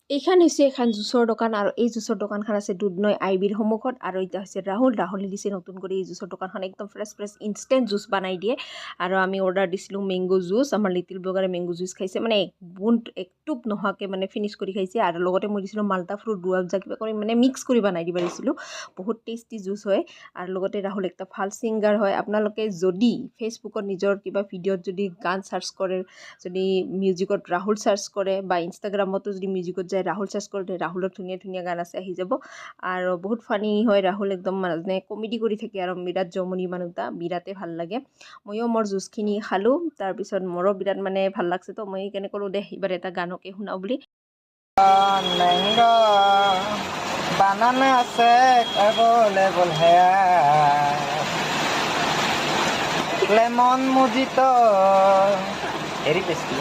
এইখান হৈছে এখন জুচৰ দোকান আৰু এই জুচৰ দোকানখন আছে দুধনৈ আইবিৰ সন্মুখত আৰু এতিয়া হৈছে ৰাহুলে দিছে নতুন কৰি এই জুচৰ দোকানখন একদম ফ্ৰেছ ইনষ্টেণ্ট জুচ বনাই দিয়ে আৰু আমি অৰ্ডাৰ দিছিলোঁ মেংগো জুচ আমাৰ লিটিল ব্লগাৰে মেংগো জুচ খাইছে মানে এক টোপ নোহোৱাকৈ মানে ফিনিছ কৰি খাইছে আৰু লগতে মই দিছিলোঁ মাল্টা ফ্ৰুট ৰুৱাবজা কিবা কৰি মানে মিক্স কৰি বনাই দিব দিছিলোঁ বহুত টেষ্টি জুচ হয় আৰু লগতে ৰাহুল একটা ভাল ছিংগাৰ হয় আপোনালোকে যদি ফেচবুকত নিজৰ কিবা ভিডিঅ'ত যদি গান চাৰ্চ কৰে যদি মিউজিকত ৰাহুল চাৰ্চ কৰে বা ইনষ্টাগ্ৰামতো যদি মিউজিকত যায় ৰাহুল চাৰ্চ কৰোঁতে ৰাহুলৰ ধুনীয়া গান আছে আহি যাব আৰু বহুত ফানি হয় ৰাহুল একদম মানে কমেডি কৰি থাকে আৰু বিৰাট জমনি মানুহটা বিৰাটেই ভাল লাগে ময়ো মোৰ জুচখিনি খালোঁ তাৰপিছত মোৰো বিৰাট মানে ভাল লাগছে তো মই কেনে ক'লোঁ দে এইবাৰ এটা গানকে শুনাওঁ বুলি ম্যাঙ্গো বানানা শেক অ্যাভেলেবল হ্যাঁ লেমন মুজিতো ভেরি টেস্টি